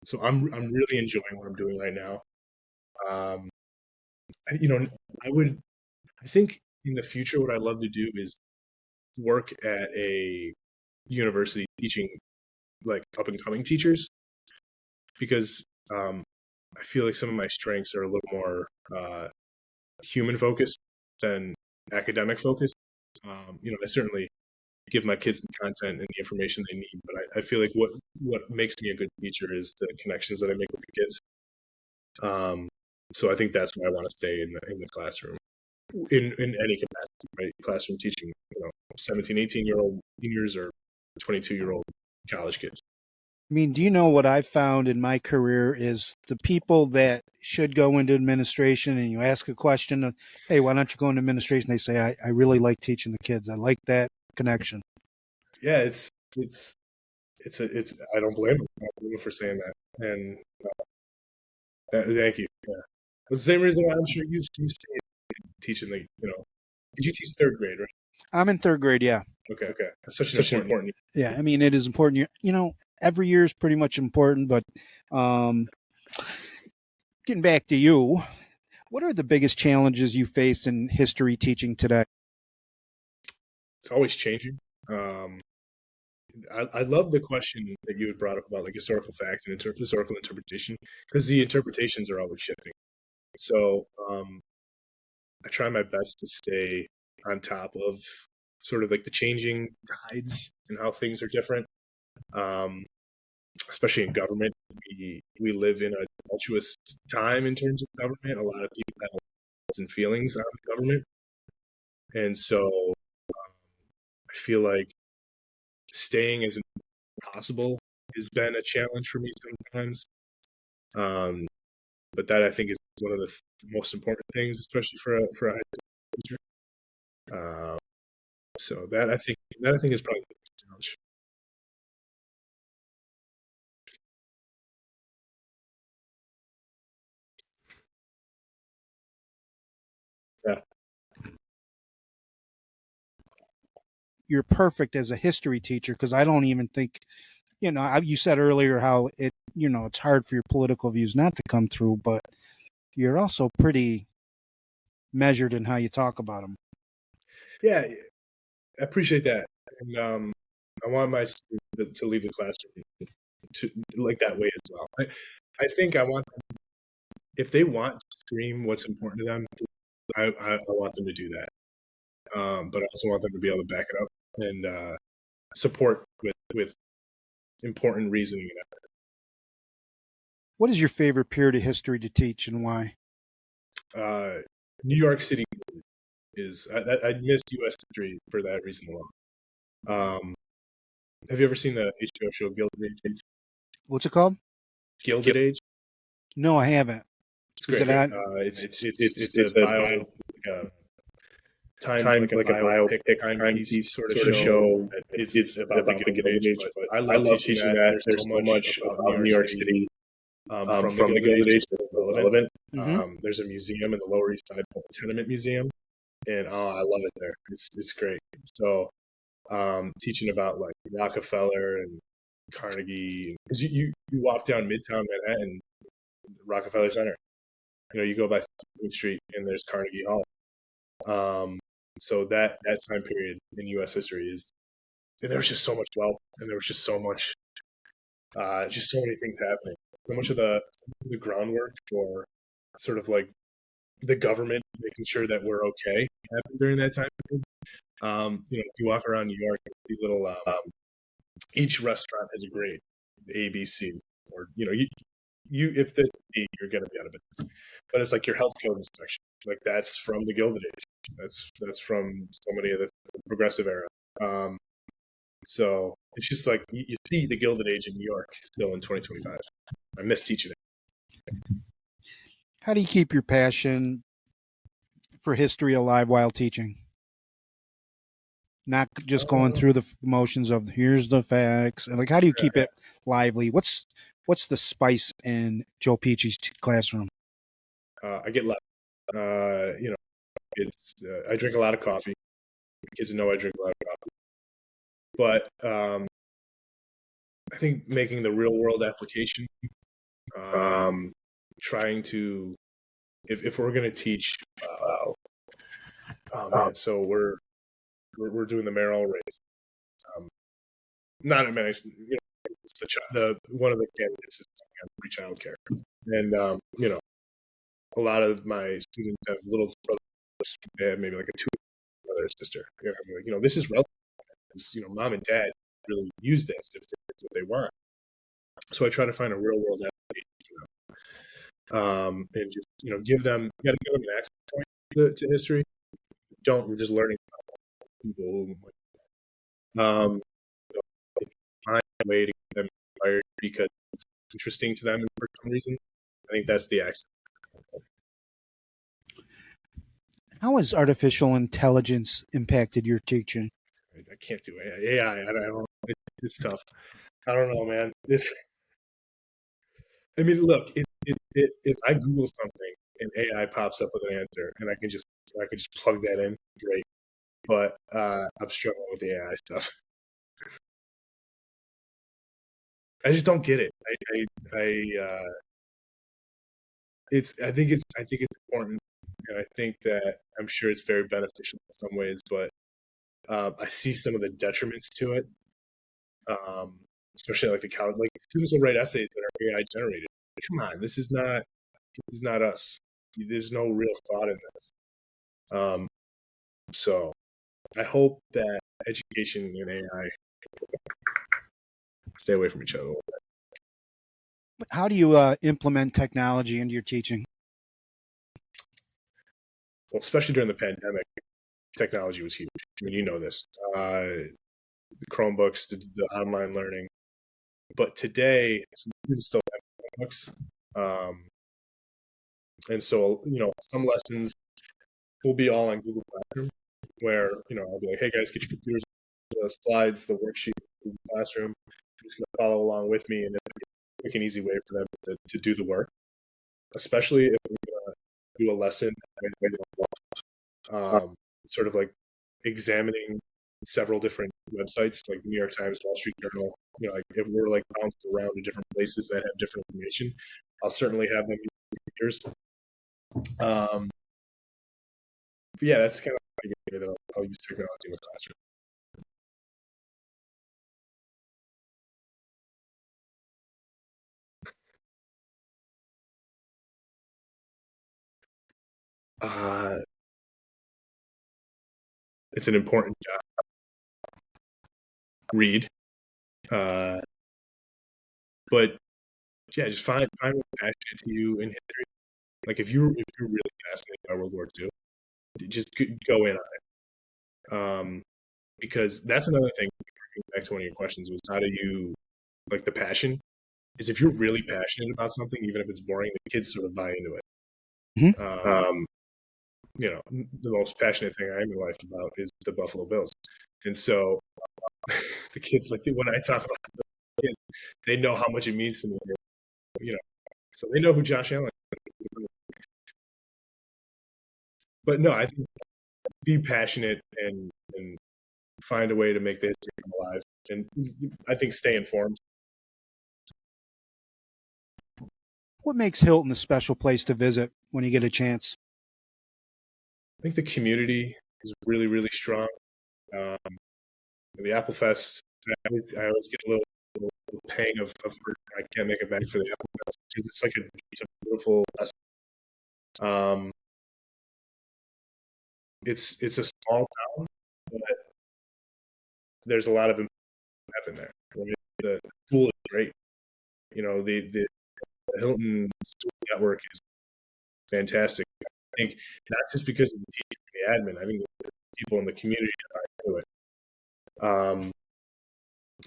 So I'm really enjoying what I'm doing right now. I think in the future, what I'd love to do is work at a university teaching like up and coming teachers, because I feel like some of my strengths are a little more human focused than academic focused. I certainly give my kids the content and the information they need, but I feel like what makes me a good teacher is the connections that I make with the kids. So I think that's why I want to stay in the classroom in any capacity, right? Classroom teaching, 17, 18-year-old seniors or 22-year-old college kids.
I mean, do you know what I've found in my career is the people that should go into administration, and you ask a question of, hey, why don't you go into administration? They say, I really like teaching the kids. I like that connection.
Yeah, it's I don't blame them. I don't blame them for saying that. And thank you. Yeah. The same reason why I'm sure you stayed teaching did you teach third grade, right?
I'm in third grade, yeah.
Okay. That's such an important.
Yeah, I mean, it is important. Every year is pretty much important, but getting back to you, what are the biggest challenges you face in history teaching today?
It's always changing. I love the question that you had brought up about like historical facts and historical interpretation, because the interpretations are always shifting. So I try my best to stay on top of sort of like the changing tides and how things are different. Especially in government, we live in a tumultuous time in terms of government. A lot of people have thoughts and feelings on the government, and so I feel like staying as possible has been a challenge for me sometimes. But that I think is one of the most important things, especially for a high school teacher. So that I think is probably the biggest challenge. Yeah.
You're perfect as a history teacher, because I don't even think, you said earlier how it's hard for your political views not to come through, but you're also pretty measured in how you talk about them.
Yeah, I appreciate that. And I want my students to leave the classroom to like that way as well. I think I want them, if they want to scream what's important to them, I want them to do that. But I also want them to be able to back it up and support with important reasoning.
What is your favorite period of history to teach, and why?
New York City is. I missed U.S. history for that reason alone. Have you ever seen the HBO show Gilded Age?
What's it called?
Gilded Age?
No, I haven't.
It's great. It's a bio, time like a biopic piece sort of show. It's about the Gilded Age, but I love teaching that. There's so much of New York City from the Gilded Age that's relevant.
Mhm.
There's a museum in the Lower East Side, called the Tenement Museum, and I love it there. It's great. So teaching about like Rockefeller and Carnegie, because you walk down Midtown Manhattan, Rockefeller Center. You go by 15th Street and there's Carnegie Hall. So that time period in U.S. history and there was just so much wealth, and there was just so much, just so many things happening. So much of the groundwork for sort of like the government making sure that we're okay happened during that time period. If you walk around New York, these little each restaurant has a grade, A, B, C, or you if there's B, you're gonna be out of business. But it's like your health code inspection, like that's from the Gilded Age. That's from so many of the progressive era. So it's just like you see the Gilded Age in New York still in 2025. I miss teaching it.
How do you keep your passion for history alive while teaching? Not just going through the motions of here's the facts. Like, how do you keep it lively? What's the spice in Joe Pechie's classroom?
I get left. It's I drink a lot of coffee. Kids know I drink a lot of coffee. But I think making the real world application, trying to, if we're going to teach, so we're doing the mayoral race. Not a minute, one of the candidates is on free child care, and a lot of my students have little brothers. They have maybe like a 2 brother or sister. This is relevant. Mom and dad really use this if that's what they want. So I try to find a real world application, and just give them an access point to history. Don't just learning about people. Find a way to get them inspired because it's interesting to them for some reason. I think that's the accent.
How has artificial intelligence impacted your teaching?
I can't do AI. I don't. It's tough. I don't know, man. Look, if I Google something and AI pops up with an answer, and I can just plug that in, great. But I'm struggling with the AI stuff. I just don't get it. I think it's important, and I think that I'm sure it's very beneficial in some ways, but I see some of the detriments to it, especially like like students will write essays that are AI generated. Come on, this is not us. There's no real thought in this. So I hope that education and AI stay away from each other a little bit.
How do you implement technology into your teaching?
Well, especially during the pandemic, technology was huge. You know this. The Chromebooks, the online learning. But today, students still have Chromebooks. And so, some lessons will be all on Google Classroom, where, I'll be like, hey guys, get your computers, the slides, the worksheet, Google Classroom. I'm just going to follow along with me, and it's a quick and easy way for them to do the work, especially if we're going to do a lesson, sort of like examining several different websites like New York Times, Wall Street Journal. Like if we're like bounced around to different places that have different information, I'll certainly have them use computers. Yeah, that's kind of how I get I'll use technology in the classroom. It's an important job. Read, but yeah, just find what's passionate to you in history. Like if you're really fascinated by World War II, just go in on it. Because that's another thing. Back to one of your questions was how do you like the passion? Is if you're really passionate about something, even if it's boring, the kids sort of buy into it.
Mm-hmm.
The most passionate thing I am in life about is the Buffalo Bills, and so the kids when I talk about the kids, they know how much it means to me. So they know who Josh Allen is. But no, I think be passionate and find a way to make the history come alive. And I think stay informed.
What makes Hilton a special place to visit when you get a chance?
I think the community is really, really strong. The Apple Fest, I always get a little pang of I can't make it back for the Apple Fest because it's a beautiful festival. It's a small town, but there's a lot of happen there. Right? The school is great. You know, the Hilton school network is fantastic. I think not just because of the teachers and the admin. I think the people in the community are into it.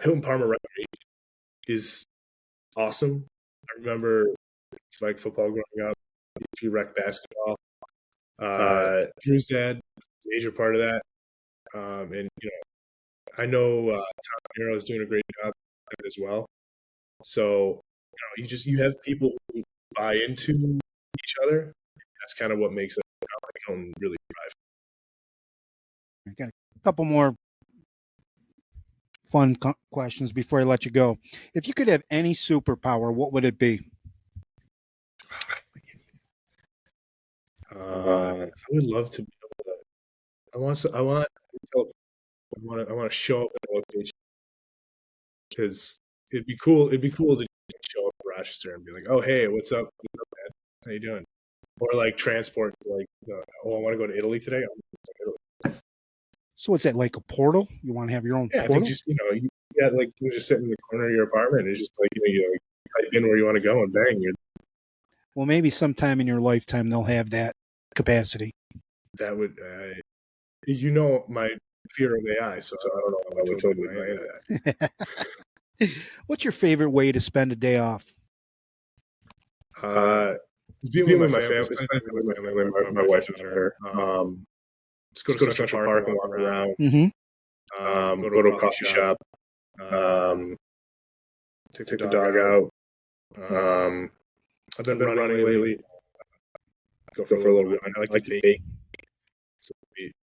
Hilton Parma Recreation is awesome. I remember like football growing up, rec basketball. Drew's dad is a major part of that. And I know Tom Nero is doing a great job as well. So you have people who buy into each other. That's kind of what makes it really thrive.
I got a couple more fun questions before I let you go. If you could have any superpower, what would it be?
I would love to be able to. I want to show up at a location because it'd be cool. It'd be cool to show up in Rochester and be like, "Oh, hey, what's up? What's up, man? How you doing?" Or like transport, like, "Oh, I want to go to Italy today." I'm going to Italy.
So what's that, like a portal? You want to have your own
Yeah, I
portal?
think just you just sit in the corner of your apartment and it's just like you type in where you want to go and bang, you're.
Well, maybe sometime in your lifetime they'll have that capacity.
That would, my fear of AI, so I don't know if I would totally buy that.
What's your favorite way to spend a day off?
Being with my family, spending with my family, my wife and daughter. Just go to Central Park and walk around.
Mm-hmm.
Go to a coffee shop. Take the dog out. I've been running lately. Go for a little run. I like to bake. So,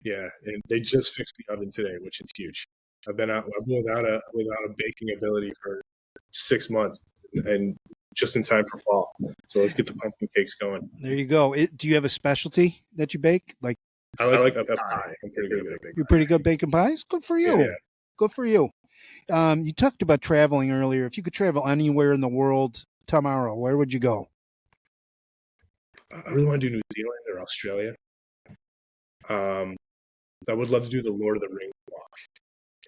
yeah, and they just fixed the oven today, which is huge. I've been without a baking ability for 6 months, and just in time for fall. So let's get the pumpkin cakes going.
There you go. Do you have a specialty that you bake? Like
I like a pie. I'm pretty good at baking.
You're pretty good baking pies? Good for you.
Yeah.
Good for you. You talked about traveling earlier. If you could travel anywhere in the world tomorrow, where would you go?
I really want to do New Zealand or Australia. I would love to do the Lord of the Rings walk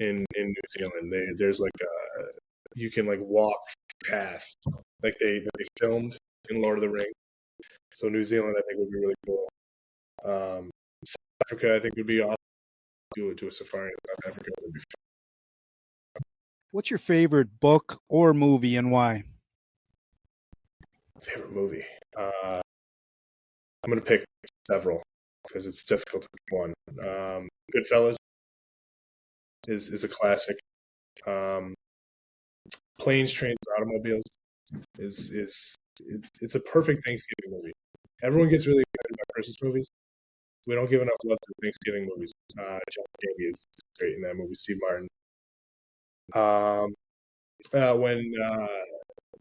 in New Zealand. There's like you can like walk path like they filmed in Lord of the Rings. So New Zealand I think would be really cool. South Africa I think would be awesome. Do a safari in South Africa would be fun.
What's your favorite book or movie and why?
Favorite movie? I'm going to pick several because it's difficult to pick one. Goodfellas is a classic. Planes, Trains, Automobiles it's a perfect Thanksgiving movie. Everyone gets really excited about Christmas movies. We don't give enough love to Thanksgiving movies. John Candy is great in that movie. Steve Martin. When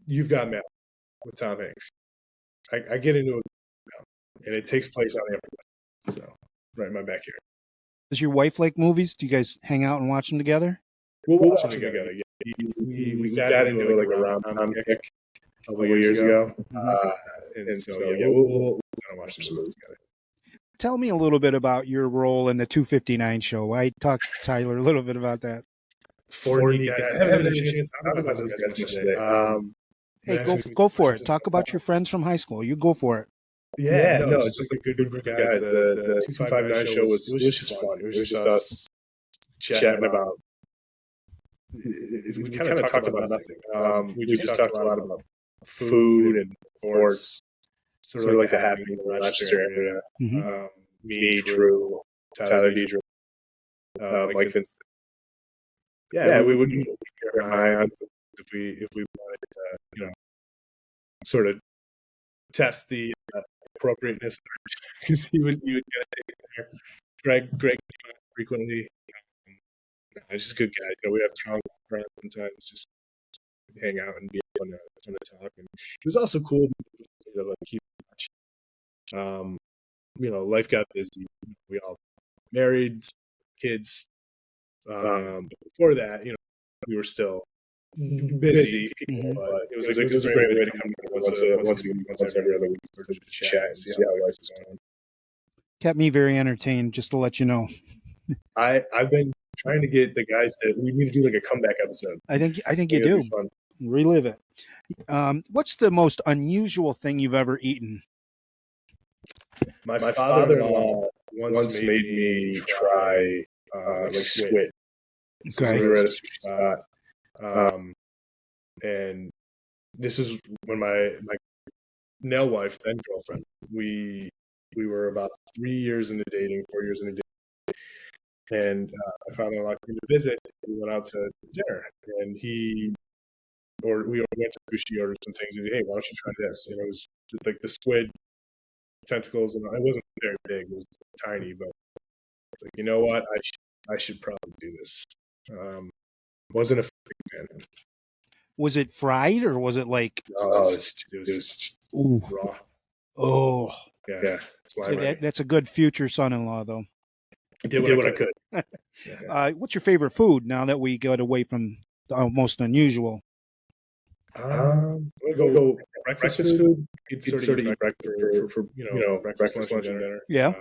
You've Got Mail with Tom Hanks, I get into it, and it takes place on the so right in my backyard.
Does your wife like movies? Do you guys hang out and watch them together?
We'll watch them together. Yeah. We got into it like around Tom Hanks a couple years ago, and so we'll watch some movies together.
Tell me a little bit about your role in the 259 show. I talked to Tyler a little bit about that.
40 guys. I haven't had a chance to talk about those guys much today.
Hey, go for it. Talk about your friends from high school. You go for it.
Yeah, no, it's just like a good group of guys. The 259 show was just fun. It was just us chatting about. We kind of talked about nothing. We just talked a lot about food and sports, sort of like the happening in the Rochester area. Me, Drew, Tyler, Deidre, Mike Vincent. Yeah, we would keep our eye on if we wanted to, sort of test the appropriateness because he would get it there. Greg frequently. He's just a good guy. We have common friends sometimes, just hang out and be fun to talk. And it was also cool to like keep in touch. Life got busy. We all married, kids. Before that, we were still busy.
Mhm.
But it was a great way to come once every other week to chat and see how life is going.
Kept me very entertained, just to let you know.
I've been trying to get the guys that we need to do like a comeback episode.
I think you
It'll
do.
be fun.
Relive it. What's the most unusual thing you've ever eaten?
My father-in-law once made me try like squid. So
Okay.
we were at a sushi spot, and this is when my now wife, then girlfriend, we were about 3 years into dating, 4 years into dating, and my father-in-law came to visit. We went out to dinner, and we went to sushi, ordered some things, and he said, hey, why don't you try this? And it was like the squid tentacles, and it wasn't very big; it was tiny. But it's like, you know what? I should probably do this. Wasn't a fan.
Was it fried or was it like?
No, it was
Ooh.
raw.
Oh,
Yeah.
so that's a good future son-in-law, though.
I did what I could.
What's your favorite food now that we got away from the most unusual?
Go breakfast food. You'd sort of eat breakfast for breakfast, lunch, and dinner.
Yeah.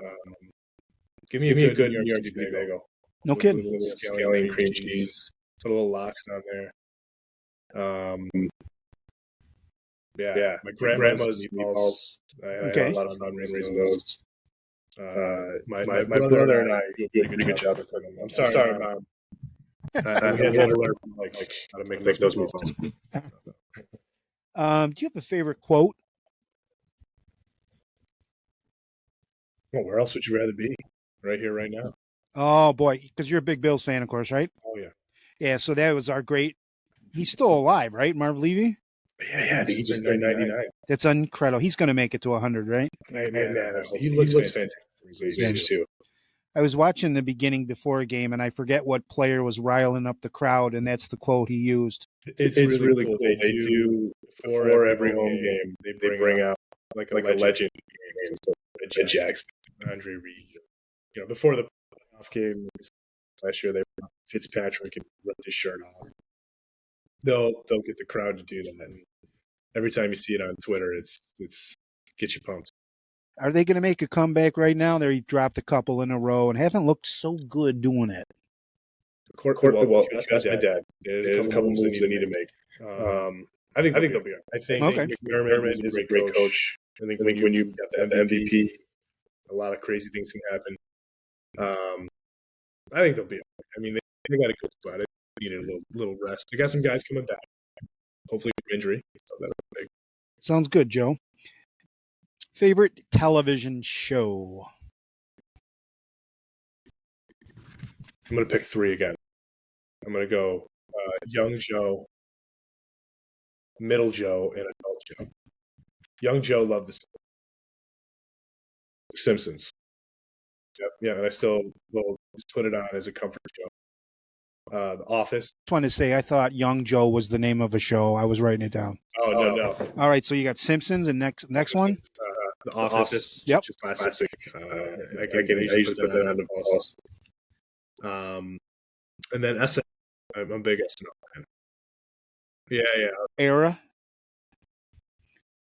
Give me a good New York City bagel.
No kidding.
With a little scallion, cream cheese, put a little lox on there. My grandma's meatballs. I had a lot of fun raising those. My brother and I do a pretty good job of cooking them. I'm sorry, Mom. I had to learn how to make those meatballs.
Do you have a favorite quote?
Well, where else would you rather be? Right here, right now.
Oh boy, because you're a big Bills fan, of course, right?
Oh yeah.
Yeah. So that was our great. He's still alive, right, Marv Levy?
Yeah. He just turned 99.
That's incredible. He's going to make it to 100, right?
Man, he looks fantastic. He's aged too.
I was watching the beginning before a game, and I forget what player was riling up the crowd, and that's the quote he used.
It's really cool. They do before every home game. They bring out like a legend. Ed Jackson, Andre Reed. Before the playoff game last year, they brought Fitzpatrick and ripped his shirt off. They'll get the crowd to do that, and every time you see it on Twitter, it's gets you pumped.
Are they going to make a comeback right now? They dropped a couple in a row and haven't looked so good doing it.
That's my dad. There's a couple moves they need to make. I think they'll be all right. I think McDermott is a great coach. I think when you got the MVP, a lot of crazy things can happen. I think they'll be all right. I mean, they got a good spot. They need a little rest. They got some guys coming back, hopefully from injury. So that'll be big.
Sounds good, Joe. Favorite television show?
I'm going to pick 3 again. I'm going to go Young Joe, Middle Joe, and Adult Joe. Young Joe loved The Simpsons. Yep. Yeah, and I still will just put it on as a comfort show. The Office.
Just want to say I thought Young Joe was the name of a show. I was writing it down.
Oh, no.
All right, so you got Simpsons and next one?
The Office.
Yep.
Just classic. I usually put that on the post. And then SNL. I'm a big SNL fan. Yeah.
Era?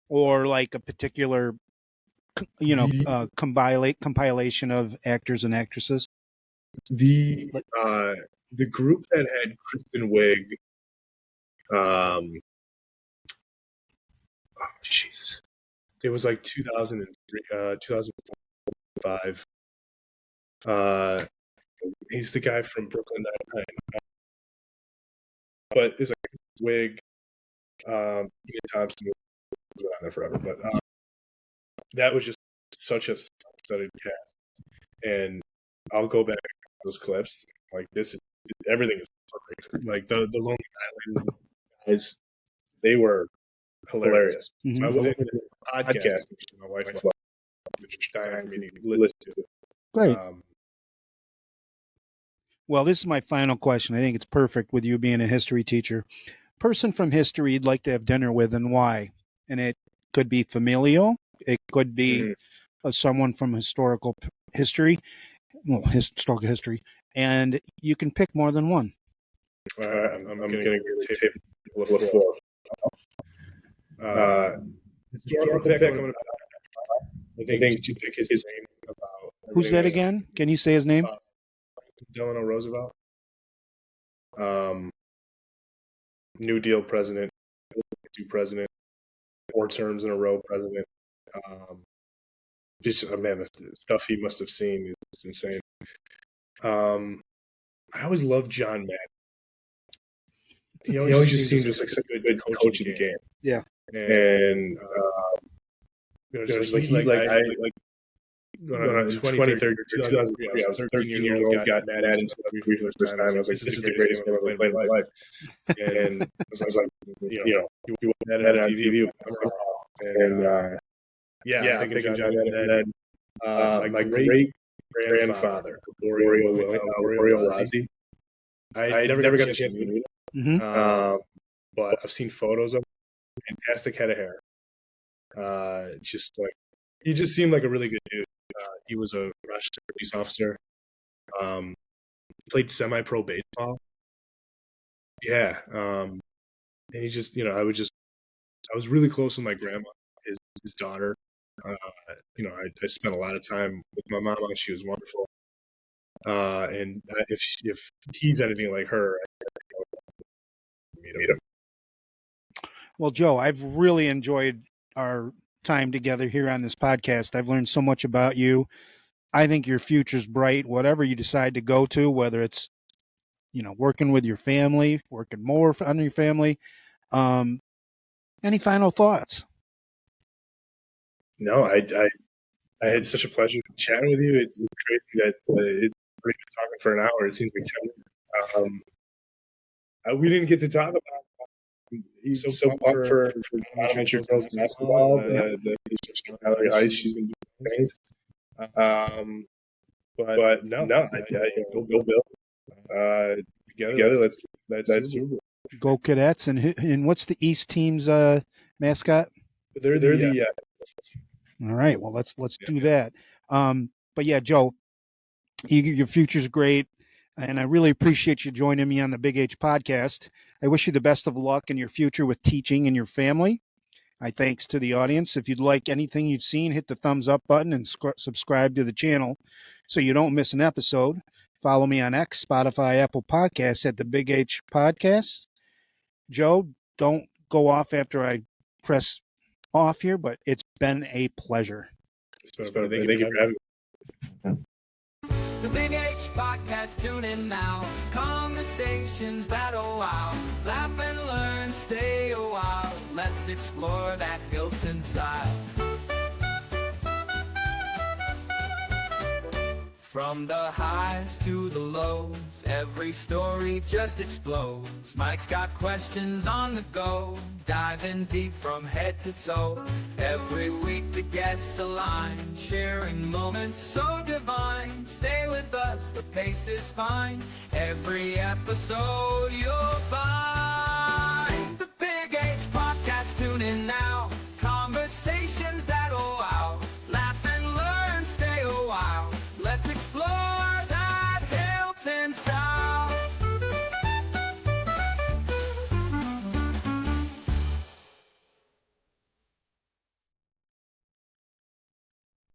Or like a particular, compilation of actors and actresses?
The group that had Kristen Wiig, Jesus. It was like 2003, 2005. He's the guy from Brooklyn Nine-Nine. But it's like Wig, Ian Thompson was on there forever. But that was just such a studied cast. And I'll go back to those clips. Like everything is perfect. Like the Lonely Island guys, they were hilarious.
Mhm.
So I went into the podcast, which my wife loved, which was dying for me to listen to.
Great. Well, this is my final question. I think it's perfect with you being a history teacher. Person from history you'd like to have dinner with and why? And it could be familial. It could be someone from historical history. Well, historical history. And you can pick more than one.
I'm going to take four. Historical pick. I think to pick his name about.
Who's that again? Can you say his name?
Delano Roosevelt. New Deal president, president, 4 terms in a row president. Man, the stuff he must have seen is insane. I always loved John Madden. He always just seemed just like such a good coach of the game.
Yeah.
And just like when I was 2003, I was 13 years old, got mad at him for the first time. I was like, this is the greatest game I've ever played in my life. And I was like, you want that on TV? And I'm thinking John Madden. My great-grandfather, Borio Rossi. I never got a chance to meet him, but I've seen photos of him. Fantastic head of hair. He just seemed like a really good dude. He was a Rochester police officer. Played semi-pro baseball. Yeah. And he just, I was really close with my grandma, his daughter. I spent a lot of time with my mama. She was wonderful. And if he's anything like her, I meet him.
Well, Joe, I've really enjoyed our time together here on this podcast. I've learned so much about you. I think your future's bright, whatever you decide to go to, whether it's, working with your family, working more on your family. Any final thoughts?
No, I had such a pleasure chatting with you. It's crazy that we've been talking for an hour. It seems like 10 minutes. We didn't get to talk about. He's so pumped for Bonaventure girls basketball. The ice, she's been doing things. But no, go Bill. Together, let's
go Cadets. And what's the East team's mascot?
They're the.
All right. Well, let's do that. But yeah, Joe, your future's great. And I really appreciate you joining me on the Big H podcast. I wish you the best of luck in your future with teaching and your family. Thanks to the audience. If you'd like anything you've seen, hit the thumbs up button and subscribe to the channel so you don't miss an episode. Follow me on X, Spotify, Apple Podcasts at the Big H Podcast. Joe, don't go off after I press off here, but it's been a pleasure.
Thank you for having me.
The Big H Podcast, tune in now. Conversations that'll wow. Laugh and learn, stay a while. Let's explore that Hilton style. From the highs to the lows, every story just explodes. Mike's got questions on the go, diving deep from head to toe. Every week the guests align, sharing moments so divine. Stay with us, the pace is fine. Every episode you'll find